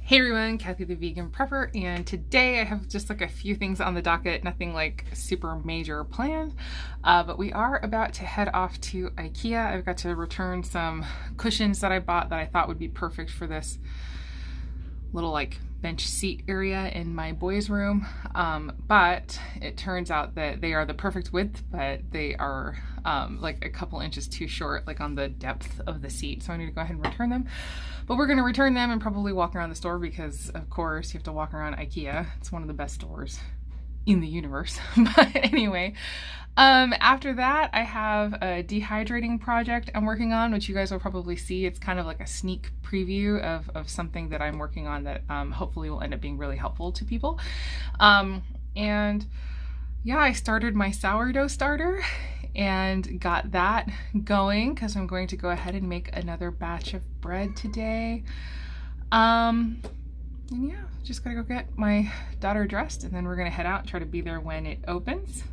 Hey everyone, Kathy the Vegan Prepper, and today I have just like a few things on the docket, nothing like super major planned, but we are about to head off to IKEA. I've got to return some cushions that I bought that I thought would be perfect for this little like bench seat area in my boys' room, but it turns out that they are the perfect width, but they are like a couple inches too short, like on the depth of the seat, so I need to go ahead and return them. But we're going to return them and probably walk around the store because, of course, you have to walk around IKEA. It's one of the best stores in the universe. But anyway, after that, I have a dehydrating project I'm working on, which you guys will probably see. It's kind of like a sneak preview of something that I'm working on that hopefully will end up being really helpful to people. And yeah, I started my sourdough starter and got that going because I'm going to go ahead and make another batch of bread today. And yeah, just gotta go get my daughter dressed and then we're gonna head out and try to be there when it opens.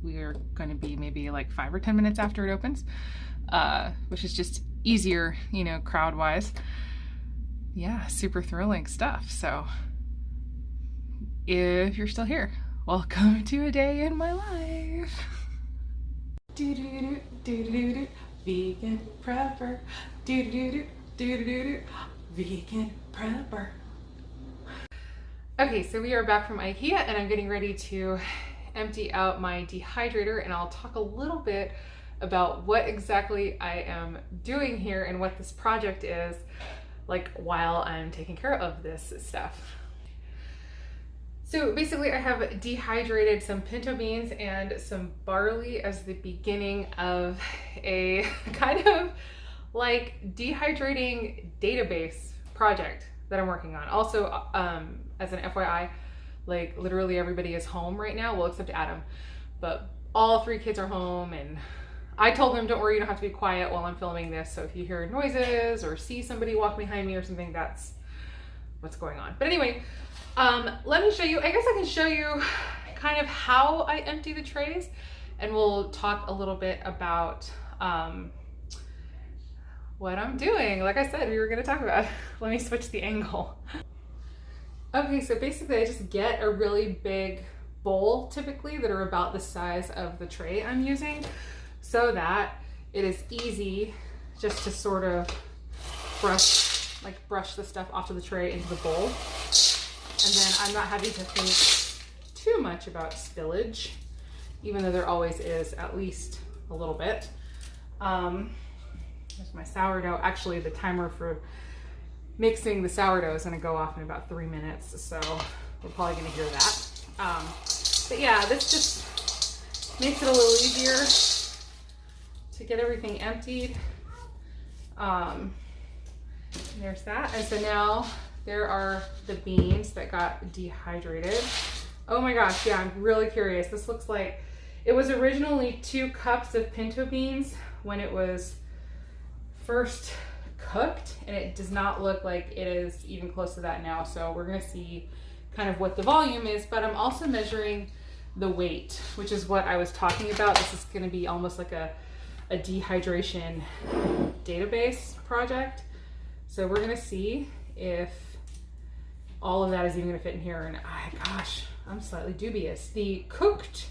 We're gonna be maybe like 5 or 10 minutes after it opens, which is just easier, you know, crowd-wise. Yeah, super thrilling stuff. So if you're still here, welcome to a day in my life. Do-do-do-do-do-do, vegan prepper. Do-do-do-do-do-do, vegan prepper. Okay, so we are back from IKEA and I'm getting ready to empty out my dehydrator, and I'll talk a little bit about what exactly I am doing here and what this project is, like while I'm taking care of this stuff. So basically I have dehydrated some pinto beans and some barley as the beginning of a kind of like dehydrating database project that I'm working on. Also, as an FYI, like literally everybody is home right now, well except Adam, but all 3 kids are home, and I told them, don't worry, you don't have to be quiet while I'm filming this, so if you hear noises or see somebody walk behind me or something, that's what's going on. But anyway, let me show you, I guess I can show you kind of how I empty the trays, and we'll talk a little bit about what I'm doing. Like I said, we were going to talk about. Let me switch the angle. Okay, so basically I just get a really big bowl typically that are about the size of the tray I'm using, so that it is easy just to sort of brush the stuff off of the tray into the bowl. And then I'm not having to think too much about spillage, even though there always is at least a little bit. There's my sourdough. Actually, the timer for mixing the sourdough is going to go off in about 3 minutes, so we're probably going to hear that. But yeah, this just makes it a little easier to get everything emptied. There's that. And so now there are the beans that got dehydrated. Oh my gosh, yeah, I'm really curious. This looks like it was originally 2 cups of pinto beans when it was first cooked, and it does not look like it is even close to that now. So we're gonna see kind of what the volume is, but I'm also measuring the weight, which is what I was talking about. This is gonna be almost like a dehydration database project. So we're gonna see if all of that is even gonna fit in here. And gosh, I'm slightly dubious. The cooked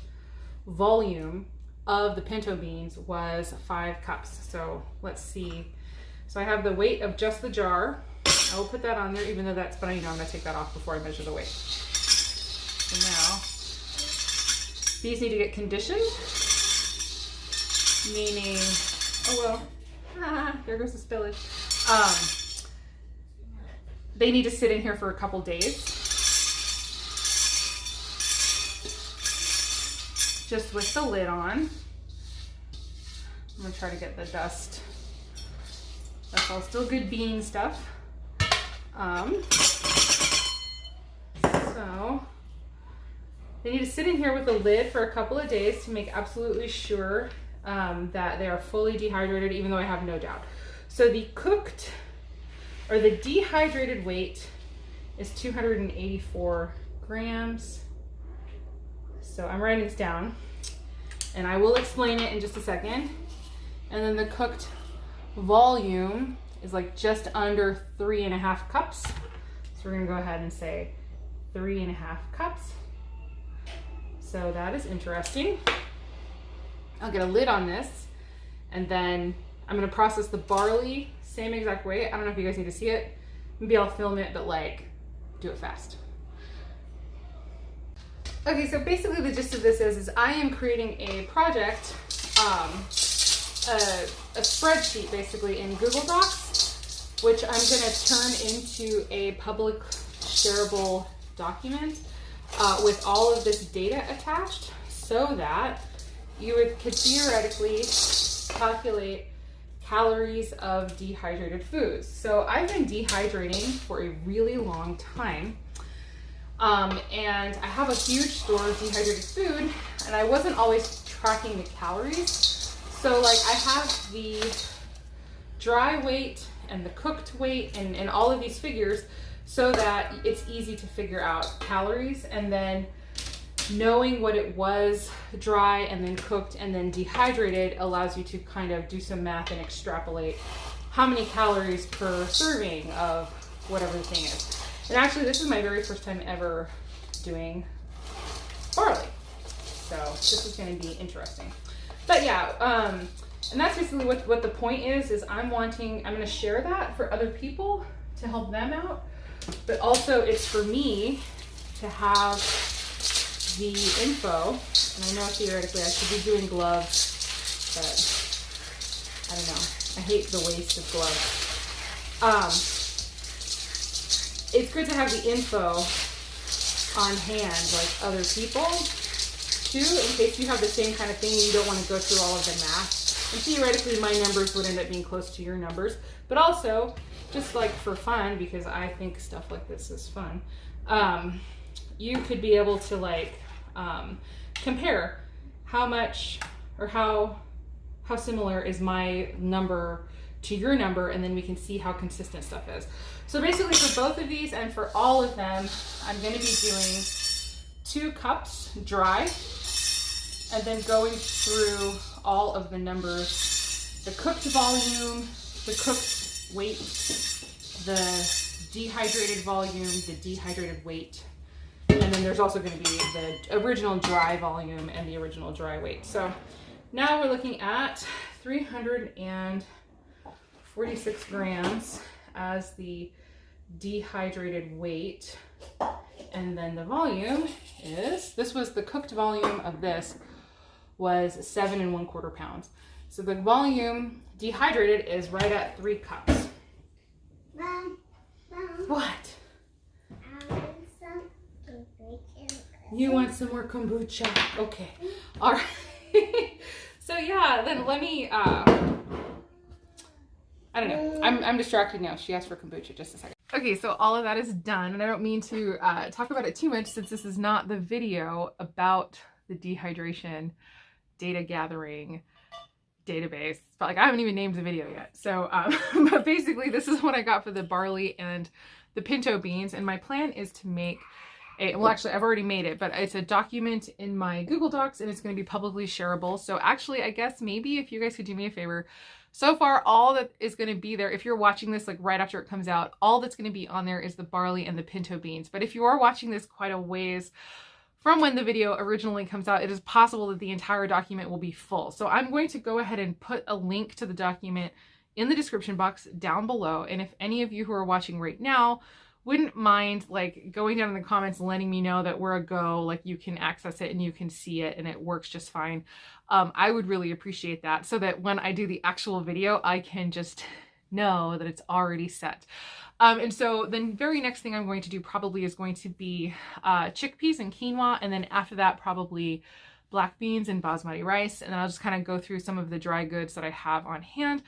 volume of the pinto beans was 5 cups. So let's see. So I have the weight of just the jar. I will put that on there, even though that's, but you know, I'm gonna take that off before I measure the weight. So now, these need to get conditioned, meaning, oh well, there goes the spillage. They need to sit in here for a couple days, just with the lid on. I'm gonna try to get the dust. That's all still good bean stuff. So they need to sit in here with the lid for a couple of days to make absolutely sure that they are fully dehydrated, even though I have no doubt. So the cooked or the dehydrated weight is 284 grams. So I'm writing this down and I will explain it in just a second. And then the cooked volume is like just under 3.5 cups. So So we're gonna go ahead and say 3.5 cups. So that is interesting. I'll get a lid on this, and then I'm gonna process the barley same exact way. I don't know if you guys need to see it. Maybe I'll film it, but like, do it fast. Okay, so basically the gist of this is I am creating a project, a spreadsheet basically in Google Docs, which I'm gonna turn into a public shareable document with all of this data attached, so that you could theoretically calculate calories of dehydrated foods. So I've been dehydrating for a really long time. And I have a huge store of dehydrated food, and I wasn't always tracking the calories. So like I have the dry weight and the cooked weight and all of these figures so that it's easy to figure out calories, and then knowing what it was dry and then cooked and then dehydrated allows you to kind of do some math and extrapolate how many calories per serving of whatever the thing is. And actually, this is my very first time ever doing barley. So this is going to be interesting. But yeah, and that's basically what the point is I'm going to share that for other people to help them out. But also it's for me to have the info. And I know theoretically I should be doing gloves, but I don't know. I hate the waste of gloves. It's good to have the info on hand, like other people, too, in case you have the same kind of thing and you don't want to go through all of the math. And theoretically, my numbers would end up being close to your numbers, but also just like for fun, because I think stuff like this is fun. You could be able to like compare how much or how similar is my number to your number, and then we can see how consistent stuff is. So basically for both of these and for all of them, I'm going to be doing 2 cups dry, and then going through all of the numbers, the cooked volume, the cooked weight, the dehydrated volume, the dehydrated weight, and then there's also going to be the original dry volume and the original dry weight. So now we're looking at 346 grams as the dehydrated weight, and then the volume this was the cooked volume of this was 7 1/4 pounds. So the volume dehydrated is right at 3 cups. Mom, What? I want some kombucha. You want some more kombucha? Okay. All right. So yeah, then let me I don't know. I'm distracted now. She asked for kombucha. Just a second. Okay, so all of that is done, and I don't mean to talk about it too much since this is not the video about the dehydration data gathering database. But like I haven't even named the video yet. So, but basically this is what I got for the barley and the pinto beans, and my plan is to make well, actually I've already made it, but it's a document in my Google Docs, and it's going to be publicly shareable. So actually, I guess maybe if you guys could do me a favor, so far all that is going to be there, if you're watching this like right after it comes out, all that's going to be on there is the barley and the pinto beans. But if you are watching this quite a ways from when the video originally comes out, it is possible that the entire document will be full. So I'm going to go ahead and put a link to the document in the description box down below. And if any of you who are watching right now wouldn't mind like going down in the comments and letting me know that we're a go, like you can access it and you can see it and it works just fine, I would really appreciate that, so that when I do the actual video, I can just know that it's already set. And so the very next thing I'm going to do probably is going to be chickpeas and quinoa, and then after that probably black beans and basmati rice, and then I'll just kind of go through some of the dry goods that I have on hand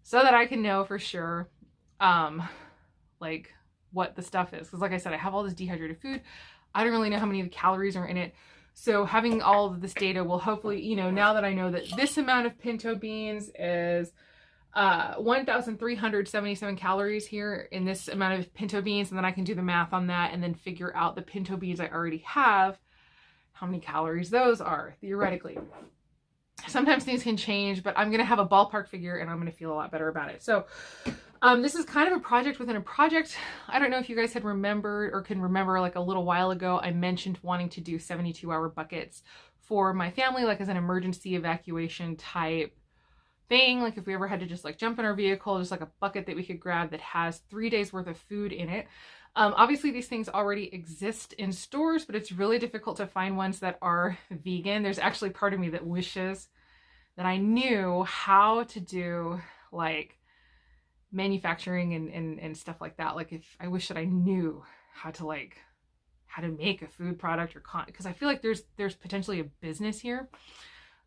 so that I can know for sure like what the stuff is, because like I said, I have all this dehydrated food. I don't really know how many of the calories are in it, so having all of this data will hopefully, you know, now that I know that this amount of pinto beans is 1,377 calories here in this amount of pinto beans, and then I can do the math on that and then figure out the pinto beans I already have, how many calories those are theoretically. Sometimes things can change, but I'm going to have a ballpark figure and I'm going to feel a lot better about it. So This is kind of a project within a project. I don't know if you guys had remembered or can remember, like a little while ago, I mentioned wanting to do 72-hour buckets for my family, like as an emergency evacuation type thing. Like if we ever had to just like jump in our vehicle, just like a bucket that we could grab that has 3 days worth of food in it. Obviously these things already exist in stores, but it's really difficult to find ones that are vegan. There's actually part of me that wishes that I knew how to do like manufacturing and stuff like that. Like if I wish that I knew how to make a food product or because I feel like there's potentially a business here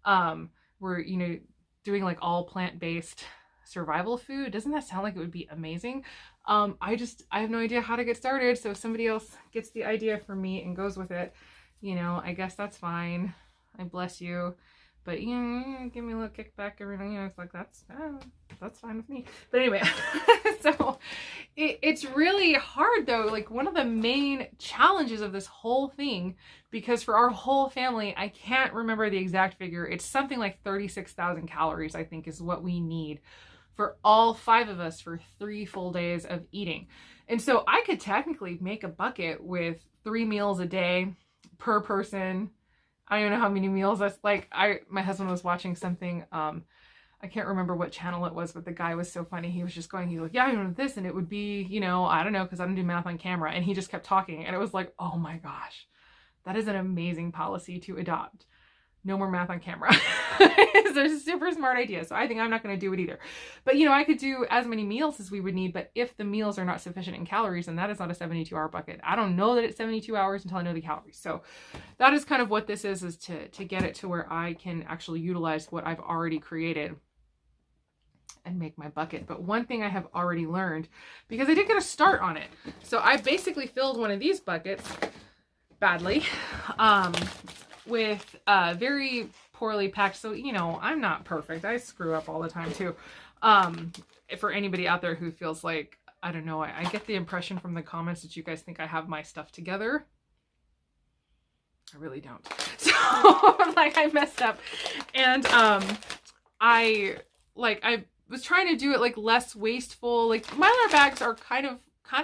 where, you know, doing like all plant-based survival food. Doesn't that sound like it would be amazing? I have no idea how to get started. So if somebody else gets the idea for me and goes with it, you know, I guess that's fine. I bless you. But you know, give me a little kickback every now and then. It's like that's fine with me. But anyway, so it's really hard though. Like one of the main challenges of this whole thing, because for our whole family, I can't remember the exact figure. It's something like 36,000 calories, I think, is what we need for all 5 of us for 3 full days of eating. And so I could technically make a bucket with 3 meals a day per person. I don't even know how many meals that's like. My husband was watching something, I can't remember what channel it was, but the guy was so funny. He was just going, he's like, yeah, I know this, and it would be, you know, I don't know, because I don't do math on camera. And he just kept talking, and it was like, oh my gosh, that is an amazing policy to adopt. No more math on camera. It's a super smart idea. So I think I'm not going to do it either. But, you know, I could do as many meals as we would need. But if the meals are not sufficient in calories, then that is not a 72-hour bucket. I don't know that it's 72 hours until I know the calories. So that is kind of what this is to get it to where I can actually utilize what I've already created and make my bucket. But one thing I have already learned, because I did get a start on it. So I basically filled one of these buckets badly, with very poorly packed. So, you know, I'm not perfect. I screw up all the time too. For anybody out there who feels like, I don't know, I get the impression from the comments that you guys think I have my stuff together. I really don't. So like I messed up. And I was trying to do it like less wasteful. Like Mylar bags are kind of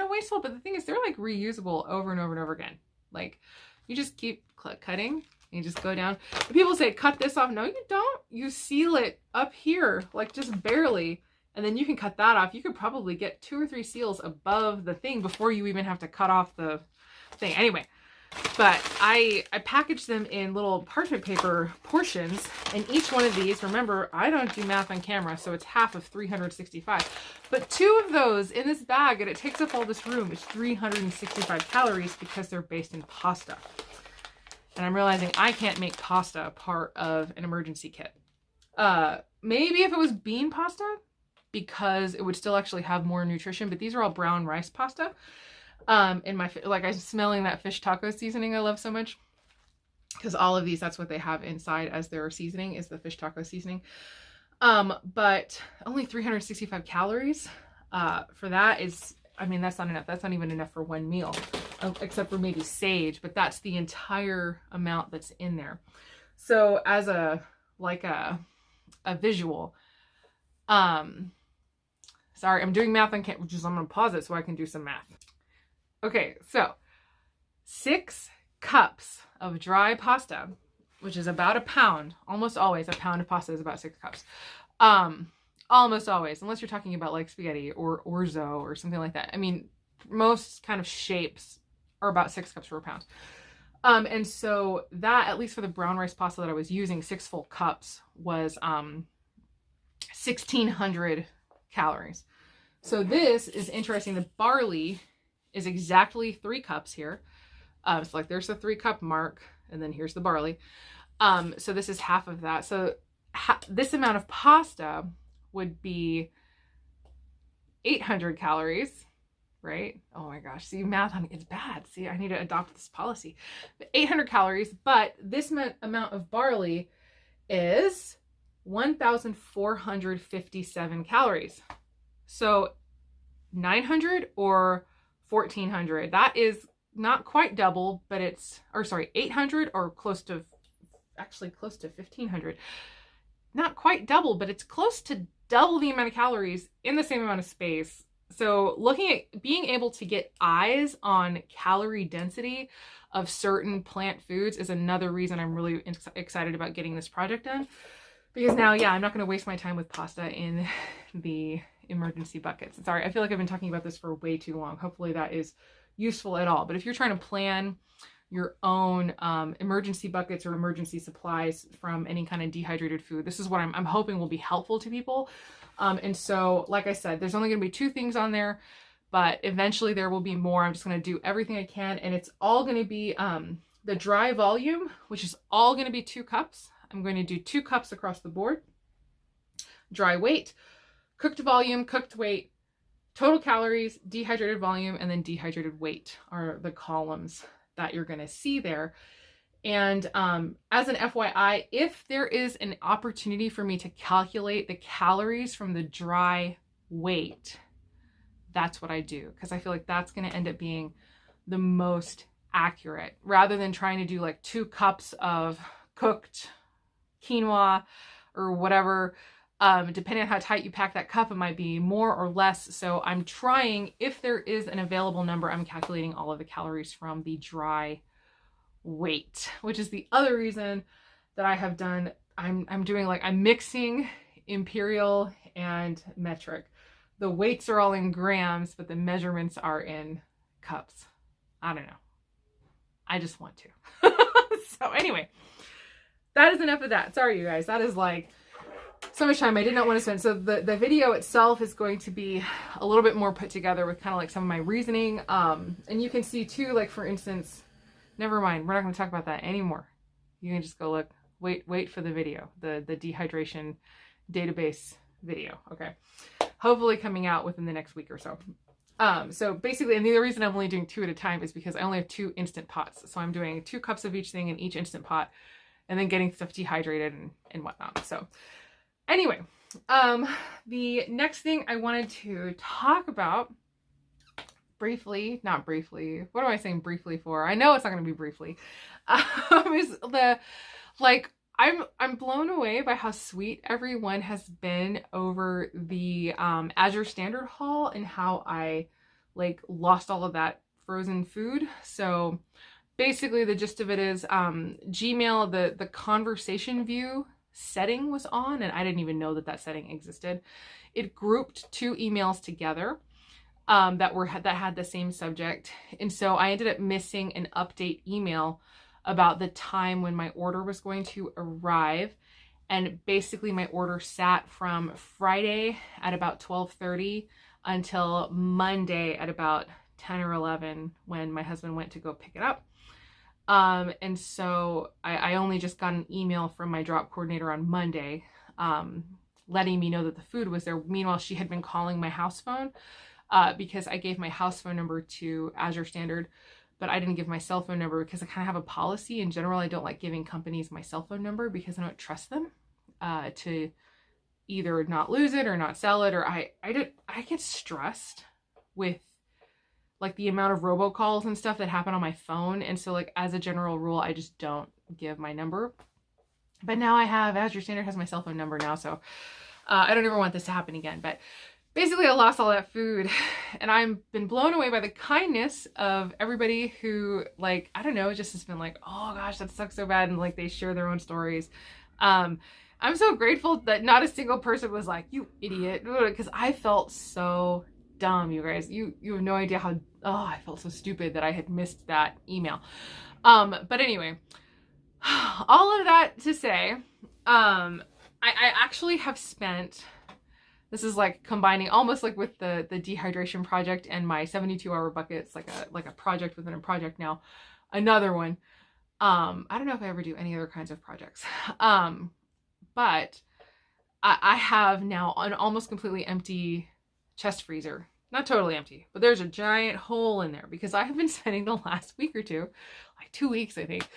wasteful, but the thing is they're like reusable over and over and over again. Like you just keep cutting. You just go down. And people say, cut this off. No, you don't. You seal it up here, like just barely. And then you can cut that off. You could probably get 2 or 3 seals above the thing before you even have to cut off the thing. Anyway, but I packaged them in little parchment paper portions. And each one of these, remember, I don't do math on camera, so it's half of 365. But 2 of those in this bag, and it takes up all this room, is 365 calories because they're based in pasta. And I'm realizing I can't make pasta part of an emergency kit. Maybe if it was bean pasta, because it would still actually have more nutrition, but these are all brown rice pasta. In my, like I'm smelling that fish taco seasoning I love so much. Because all of these, that's what they have inside as their seasoning, is the fish taco seasoning. But only 365 calories for that is, I mean, that's not enough. That's not even enough for 1 meal. Except for maybe sage, but that's the entire amount that's in there. So as a visual, sorry, I'm doing math on camera, which is, I'm going to pause it so I can do some math. Okay, so 6 cups of dry pasta, which is about a pound. Almost always a pound of pasta is about 6 cups. Almost always, unless you're talking about like spaghetti or orzo or something like that. I mean, most kind of shapes are about 6 cups per pound. And so that, at least for the brown rice pasta that I was using, 6 full cups was 1,600 calories. So this is interesting. The barley is exactly 3 cups here. It's like there's the 3 cup mark, and then here's the barley. So this is half of that. So this amount of pasta would be 800 calories. Right? Oh my gosh. See, math on it's bad. See, I need to adopt this policy. 800 calories, but this amount of barley is 1,457 calories. So 900 or 1,400. That is not quite double, but it's, or sorry, 800 or close to 1,500. Not quite double, but it's close to double the amount of calories in the same amount of space. So looking at being able to get eyes on calorie density of certain plant foods is another reason I'm really excited about getting this project done. Because now, yeah, I'm not going to waste my time with pasta in the emergency buckets. Sorry, I feel like I've been talking about this for way too long. Hopefully that is useful at all. But if you're trying to plan your own emergency buckets or emergency supplies from any kind of dehydrated food, this is what I'm hoping will be helpful to people. And so, like I said, there's only going to be 2 things on there, but eventually there will be more. I'm just going to do everything I can, and it's all going to be the dry volume, which is all going to be 2 cups. I'm going to do 2 cups across the board. Dry weight, cooked volume, cooked weight, total calories, dehydrated volume, and then dehydrated weight are the columns that you're going to see there. And as an FYI, if there is an opportunity for me to calculate the calories from the dry weight, that's what I do, because I feel like that's going to end up being the most accurate, rather than trying to do like 2 cups of cooked quinoa or whatever. Depending on how tight you pack that cup, it might be more or less. So I'm trying, if there is an available number, I'm calculating all of the calories from the dry weight, which is the other reason that I have done, I'm doing like, I'm mixing imperial and metric. The weights are all in grams, but the measurements are in cups. I don't know. I just want to. So anyway, that is enough of that. Sorry, you guys. That is like so much time I did not want to spend. So the video itself is going to be a little bit more put together with kind of like some of my reasoning. And you can see too, like for instance, never mind, we're not going to talk about that anymore. You can just go look, wait for the video, the dehydration database video. Okay. Hopefully coming out within the next week or so. So basically, and the reason I'm only doing 2 at a time is because I only have 2 instant pots. So I'm doing 2 cups of each thing in each instant pot, and then getting stuff dehydrated and whatnot. So anyway, the next thing I wanted to talk about briefly, not briefly, what am I saying briefly for? I know it's not going to be briefly, is the, like, I'm blown away by how sweet everyone has been over the Azure Standard Haul, and how I like lost all of that frozen food. So basically the gist of it is Gmail, the conversation view setting was on, and I didn't even know that setting existed. It grouped 2 emails together that had the same subject, and so I ended up missing an update email about the time when my order was going to arrive. And basically my order sat from Friday at about 12:30 until Monday at about 10 or 11 when my husband went to go pick it up. And so I only just got an email from my drop coordinator on Monday, letting me know that the food was there. Meanwhile, she had been calling my house phone, because I gave my house phone number to Azure Standard, but I didn't give my cell phone number because I kind of have a policy in general. I don't like giving companies my cell phone number because I don't trust them to either not lose it or not sell it, or I get stressed with like the amount of robocalls and stuff that happen on my phone. And so like as a general rule, I just don't give my number. But now I have Azure Standard has my cell phone number now, so I don't ever want this to happen again. But basically I lost all that food, and I've been blown away by the kindness of everybody who, like, I don't know, just has been like, oh gosh, that sucks so bad. And like they share their own stories. I'm so grateful that not a single person was like, you idiot, because I felt so dumb, you guys. You have no idea how, I felt so stupid that I had missed that email. But anyway, all of that to say, I actually have spent, this is like combining almost like with the dehydration project and my 72-hour buckets, like a project within a project now, another one. I don't know if I ever do any other kinds of projects. But I have now an almost completely empty chest freezer. Not totally empty, but there's a giant hole in there because I have been spending the last week or two, like 2 weeks, I think,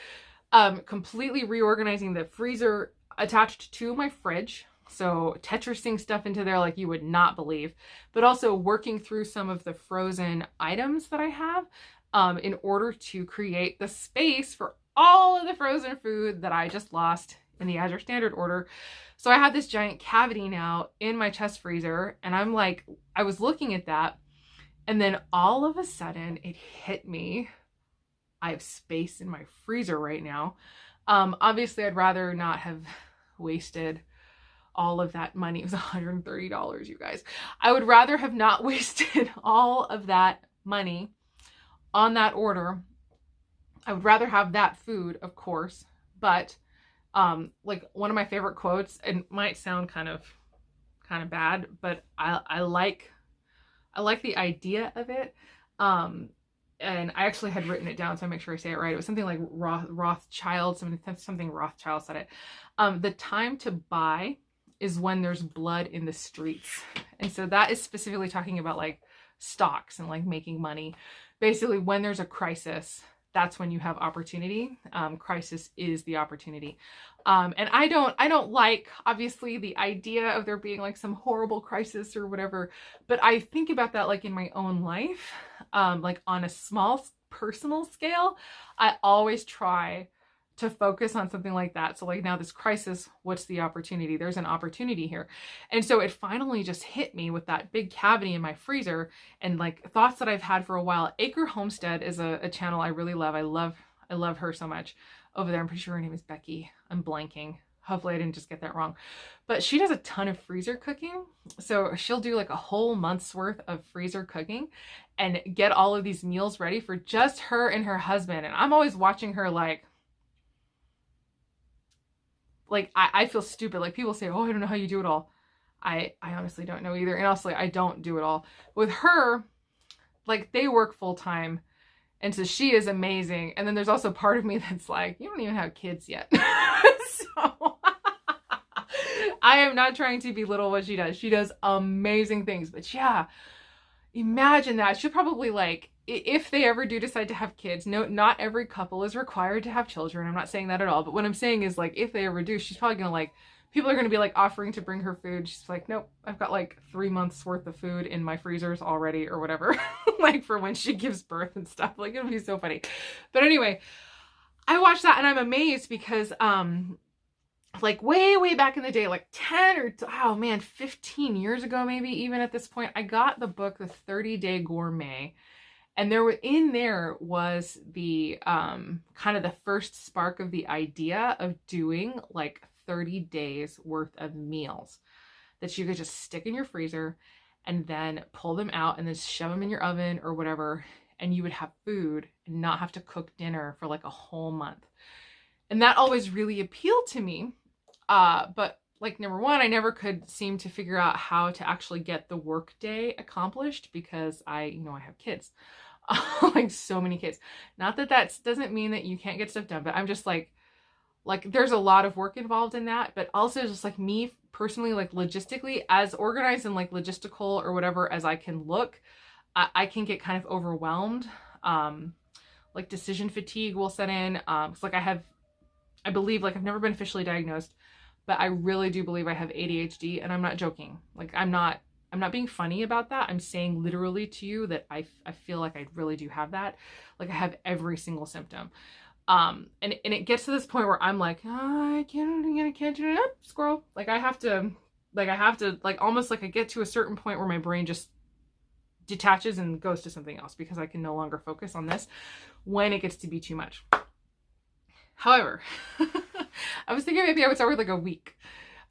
completely reorganizing the freezer attached to my fridge. So Tetrising stuff into there like you would not believe, but also working through some of the frozen items that I have in order to create the space for all of the frozen food that I just lost in the Azure Standard order. So I have this giant cavity now in my chest freezer, and I'm like, I was looking at that, and then all of a sudden it hit me. I have space in my freezer right now. Obviously I'd rather not have wasted all of that money. It was $130, you guys. I would rather have not wasted all of that money on that order. I would rather have that food, of course, but like one of my favorite quotes, and it might sound kind of bad, but I like the idea of it. And I actually had written it down, so I make sure I say it right. It was something like Rothschild, something Rothschild said it. The time to buy is when there's blood in the streets. And so that is specifically talking about like stocks and like making money. Basically, when there's a crisis, that's when you have opportunity. Crisis is the opportunity. And I don't like, obviously, the idea of there being like some horrible crisis or whatever, but I think about that like in my own life, like on a small personal scale. I always try to focus on something like that. So like now this crisis, what's the opportunity? There's an opportunity here. And so it finally just hit me with that big cavity in my freezer and like thoughts that I've had for a while. Acre Homestead is a channel I really love. I love her so much over there. I'm pretty sure her name is Becky. I'm blanking. Hopefully I didn't just get that wrong. But she does a ton of freezer cooking. So she'll do like a whole month's worth of freezer cooking and get all of these meals ready for just her and her husband. And I'm always watching her like I feel stupid. Like people say, oh, I don't know how you do it all. I honestly don't know either. And honestly, I don't do it all. With her, like they work full time. And so she is amazing. And then there's also part of me that's like, you don't even have kids yet. So I am not trying to belittle what she does. She does amazing things. But yeah, imagine that. She'll probably like, if they ever do decide to have kids, no, not every couple is required to have children. I'm not saying that at all. But what I'm saying is like, if they ever do, she's probably going to like, people are going to be like offering to bring her food. She's like, nope, I've got like 3 months worth of food in my freezers already or whatever, like for when she gives birth and stuff. Like it'll be so funny. But anyway, I watched that and I'm amazed because, like way back in the day, like 10 or, oh man, 15 years ago, maybe even at this point, I got the book, The 30-Day Gourmet. And there was the, kind of the first spark of the idea of doing like 30 days worth of meals that you could just stick in your freezer and then pull them out and then shove them in your oven or whatever. And you would have food and not have to cook dinner for like a whole month. And that always really appealed to me. But like, number one, I never could seem to figure out how to actually get the work day accomplished because I have kids. Like so many kids. Not that doesn't mean that you can't get stuff done, but I'm just like there's a lot of work involved in that, but also just like me personally, like logistically, as organized and like logistical or whatever as I can look, I can get kind of overwhelmed. Like decision fatigue will set in. It's like I believe, like I've never been officially diagnosed, but I really do believe I have ADHD, and I'm not joking. Like I'm not being funny about that. I'm saying literally to you that I feel like I really do have that. Like I have every single symptom. And it gets to this point where I'm like, oh, I can't do it up, squirrel. Like I have to almost like I get to a certain point where my brain just detaches and goes to something else because I can no longer focus on this when it gets to be too much. However, I was thinking maybe I would start with like a week.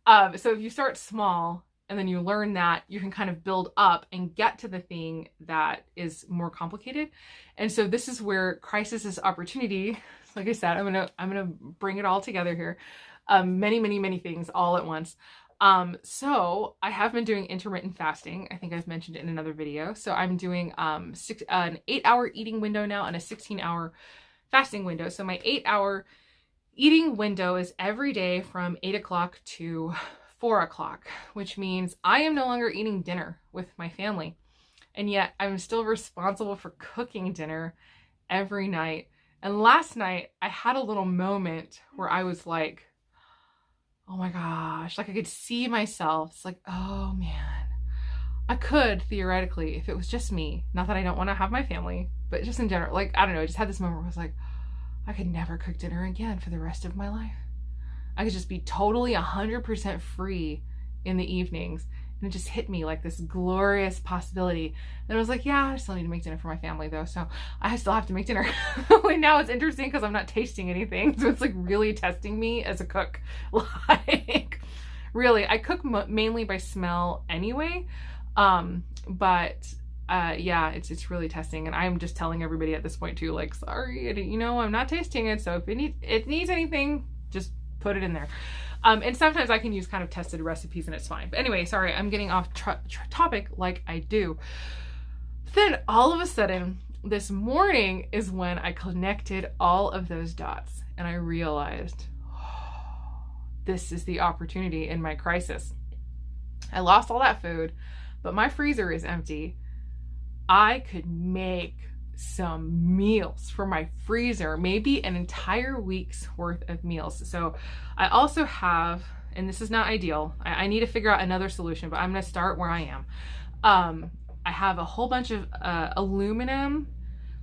So if you start small, and then you learn that, you can kind of build up and get to the thing that is more complicated. And so this is where crisis is opportunity. Like I said, I'm gonna bring it all together here. Many things all at once. So I have been doing intermittent fasting. I think I've mentioned it in another video. So I'm doing an 8-hour eating window now and a 16-hour fasting window. So my 8-hour eating window is every day from 8 o'clock to 4 o'clock, which means I am no longer eating dinner with my family. And yet I'm still responsible for cooking dinner every night. And last night I had a little moment where I was like, oh my gosh, like I could see myself. It's like, oh man, I could theoretically, if it was just me, not that I don't want to have my family, but just in general, like, I don't know, I just had this moment where I was like, I could never cook dinner again for the rest of my life. I could just be totally 100% free in the evenings. And it just hit me like this glorious possibility. And I was like, yeah, I still need to make dinner for my family though. So I still have to make dinner. And now it's interesting because I'm not tasting anything. So it's like really testing me as a cook. Like really, I cook mainly by smell anyway. But yeah, it's really testing. And I'm just telling everybody at this point too, like, sorry, I'm not tasting it. So if it needs anything, just put it in there. And sometimes I can use kind of tested recipes and it's fine. But anyway, sorry, I'm getting off topic like I do. Then all of a sudden, this morning is when I connected all of those dots and I realized, oh, this is the opportunity in my crisis. I lost all that food, but my freezer is empty. I could make some meals for my freezer, maybe an entire week's worth of meals. So I also have, and this is not ideal, I need to figure out another solution, but I'm going to start where I am. I have a whole bunch of aluminum,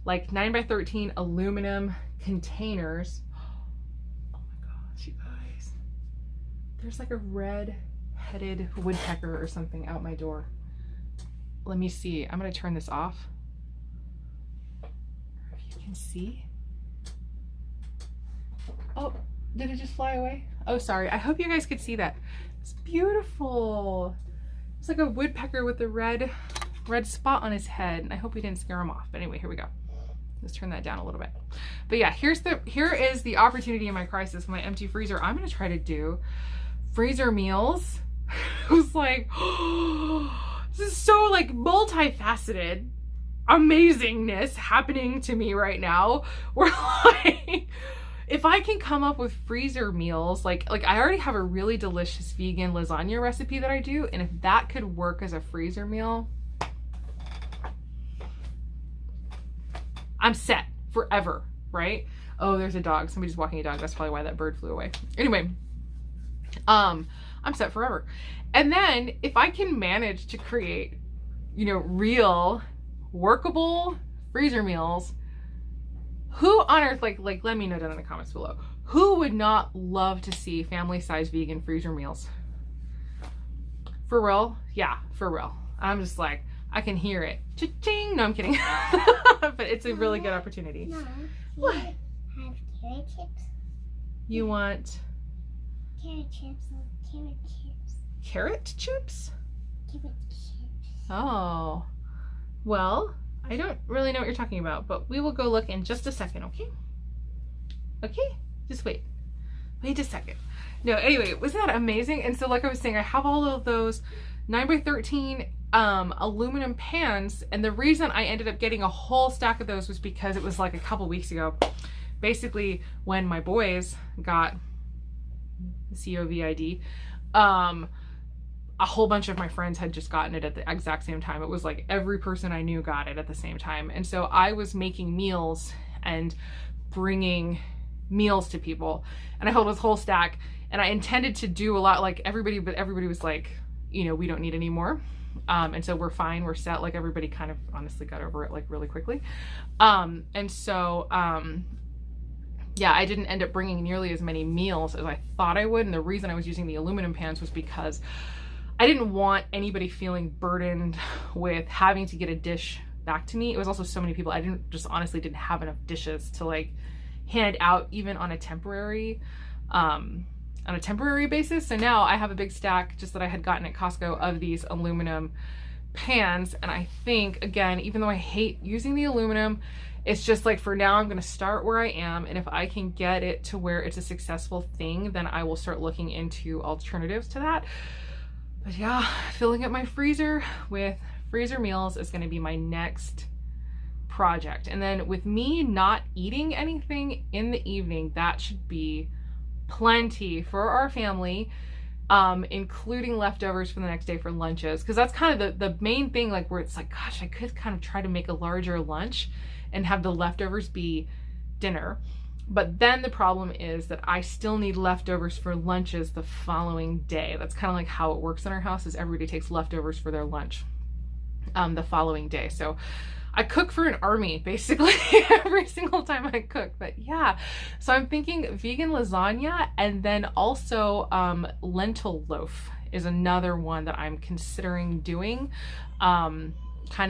like 9x13 aluminum containers. Oh my gosh, you guys. There's like a red-headed woodpecker or something out my door. Let me see. I'm going to turn this off. Can see. Oh, did it just fly away? Oh, sorry. I hope you guys could see that. It's beautiful. It's like a woodpecker with a red spot on his head. And I hope we didn't scare him off. But anyway, here we go. Let's turn that down a little bit. But yeah, here is the opportunity in my crisis, my empty freezer. I'm going to try to do freezer meals. I was like, oh, this is so like multifaceted amazingness happening to me right now. Where like, if I can come up with freezer meals, like I already have a really delicious vegan lasagna recipe that I do, and if that could work as a freezer meal, I'm set forever, right? Oh, there's a dog. Somebody's walking a dog. That's probably why that bird flew away. Anyway, I'm set forever. And then if I can manage to create, real workable freezer meals, who on earth, like let me know down in the comments below, who would not love to see family-sized vegan freezer meals? For real? Yeah, for real. I'm just like, I can hear it. Cha-ching! No, I'm kidding. But it's a really good opportunity. No, what? Have carrot chips. You want Carrot chips. Carrot chips. carrot chips? Carrot chips. Oh. Well, I don't really know what you're talking about, but we will go look in just a second, okay? Okay? Just wait. Wait a second. No, anyway, wasn't that amazing? And so like I was saying, I have all of those 9x13 aluminum pans, and the reason I ended up getting a whole stack of those was because it was like a couple weeks ago. Basically, when my boys got COVID, a whole bunch of my friends had just gotten it at the exact same time. It was like every person I knew got it at the same time. And so I was making meals and bringing meals to people. And I held this whole stack, and I intended to do a lot like everybody, but everybody was like, we don't need any more. And so we're fine. We're set. Like everybody kind of honestly got over it like really quickly. And so, yeah, I didn't end up bringing nearly as many meals as I thought I would. And the reason I was using the aluminum pans was because I didn't want anybody feeling burdened with having to get a dish back to me. It was also so many people. I honestly didn't have enough dishes to like hand out even on a temporary basis. So now I have a big stack just that I had gotten at Costco of these aluminum pans. And I think, again, even though I hate using the aluminum, it's just like for now I'm going to start where I am. And if I can get it to where it's a successful thing, then I will start looking into alternatives to that. But yeah, filling up my freezer with freezer meals is going to be my next project. And then with me not eating anything in the evening, that should be plenty for our family, including leftovers from the next day for lunches. Because that's kind of the main thing, like where it's like, gosh, I could kind of try to make a larger lunch and have the leftovers be dinner. But then the problem is that I still need leftovers for lunches the following day. That's kind of like how it works in our house, is everybody takes leftovers for their lunch the following day. So I cook for an army basically every single time I cook. But yeah, so I'm thinking vegan lasagna, and then also lentil loaf is another one that I'm considering doing, kind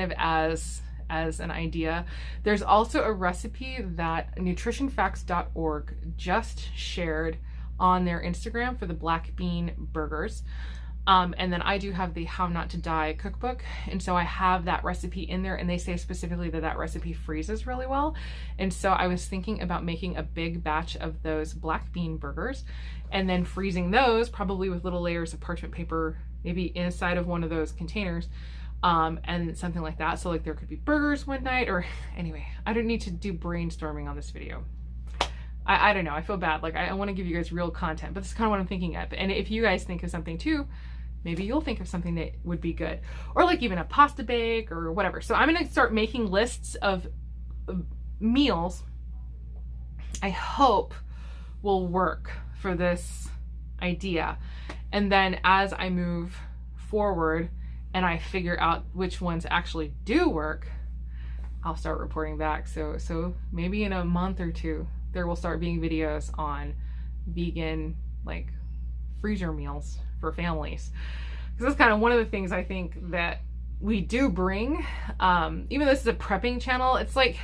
of as an idea. There's also a recipe that nutritionfacts.org just shared on their Instagram for the black bean burgers. And then I do have the How Not to Die cookbook. And so I have that recipe in there, and they say specifically that that recipe freezes really well. And so I was thinking about making a big batch of those black bean burgers and then freezing those probably with little layers of parchment paper, maybe inside of one of those containers, and something like that. So like there could be burgers one night, or anyway, I don't need to do brainstorming on this video. I don't know. I feel bad. Like I want to give you guys real content, but this is kind of what I'm thinking of. And if you guys think of something too, maybe you'll think of something that would be good, or like even a pasta bake or whatever. So I'm going to start making lists of meals I hope will work for this idea. And then as I move forward and I figure out which ones actually do work, I'll start reporting back. So maybe in a month or two, there will start being videos on vegan, like, freezer meals for families. Because that's kind of one of the things I think that we do bring. Even though this is a prepping channel, it's like,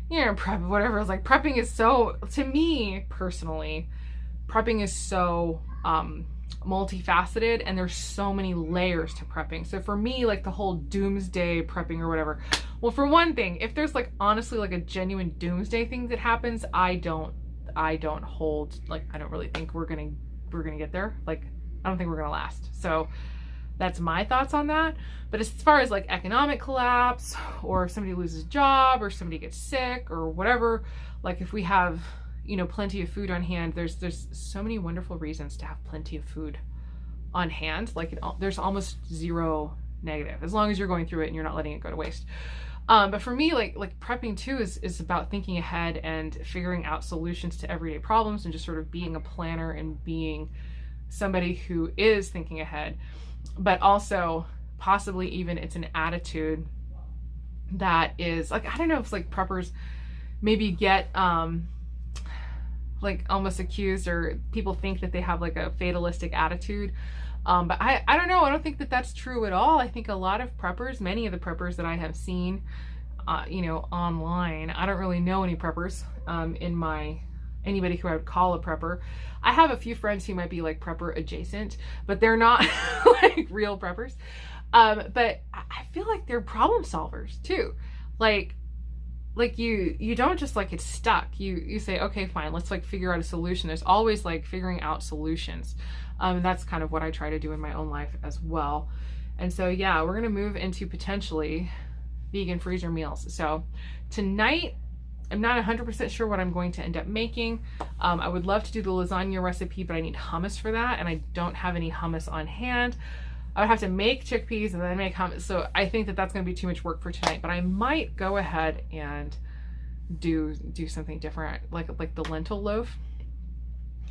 you know, prep, whatever. It's like prepping is so, to me personally, prepping is so multifaceted, and there's so many layers to prepping. So for me, like the whole doomsday prepping or whatever, well, for one thing, if there's like honestly like a genuine doomsday thing that happens, I don't hold, like, I don't really think we're gonna get there. Like, I don't think we're gonna last. So that's my thoughts on that. But as far as like economic collapse, or if somebody loses a job, or somebody gets sick, or whatever, like if we have, you know, plenty of food on hand, there's so many wonderful reasons to have plenty of food on hand. Like there's almost zero negative, as long as you're going through it and you're not letting it go to waste. But for me, like prepping too is about thinking ahead and figuring out solutions to everyday problems, and just sort of being a planner and being somebody who is thinking ahead. But also possibly even it's an attitude that is like, I don't know if like preppers maybe get like almost accused, or people think that they have like a fatalistic attitude. But I don't know. I don't think that that's true at all. I think a lot of preppers, many of the preppers that I have seen, you know, online, I don't really know any preppers anybody who I would call a prepper. I have a few friends who might be like prepper adjacent, but they're not like real preppers. But I feel like they're problem solvers too. Like you don't just like get stuck. You say, okay, fine, let's like figure out a solution. There's always like figuring out solutions. And that's kind of what I try to do in my own life as well. And so, yeah, we're going to move into potentially vegan freezer meals. So tonight, I'm not 100% sure what I'm going to end up making. I would love to do the lasagna recipe, but I need hummus for that, and I don't have any hummus on hand. I would have to make chickpeas and then make hummus. So I think that that's going to be too much work for tonight, but I might go ahead and do something different, like the lentil loaf,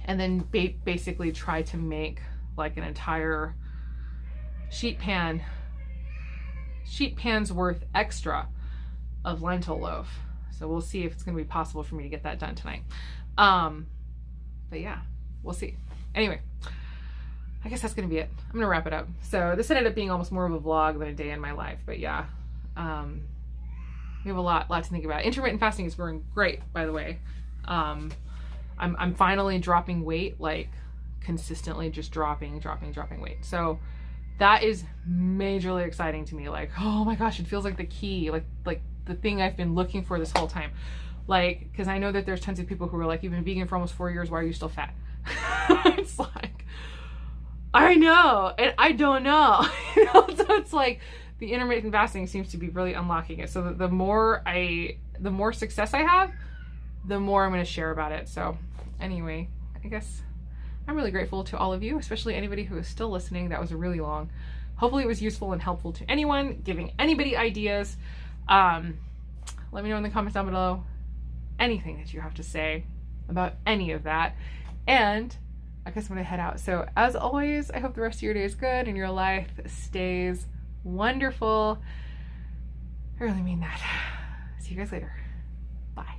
and then basically try to make like an entire sheet pan's worth extra of lentil loaf. So we'll see if it's going to be possible for me to get that done tonight. But yeah, we'll see. Anyway, I guess that's going to be it. I'm going to wrap it up. So this ended up being almost more of a vlog than a day in my life. But yeah, we have a lot to think about. Intermittent fasting is going great, by the way. I'm finally dropping weight, like consistently just dropping weight. So that is majorly exciting to me. Like, oh my gosh, it feels like the key, like the thing I've been looking for this whole time. Like, because I know that there's tons of people who are like, you've been vegan for almost 4 years, why are you still fat? It's like, I know, and I don't know. You know? So it's like the intermittent fasting seems to be really unlocking it. So the more success I have, the more I'm going to share about it. So anyway, I guess I'm really grateful to all of you, especially anybody who is still listening. That was really long. Hopefully it was useful and helpful to anyone, giving anybody ideas. Let me know in the comments down below anything that you have to say about any of that. And I guess I'm gonna head out. So as always, I hope the rest of your day is good and your life stays wonderful. I really mean that. See you guys later. Bye.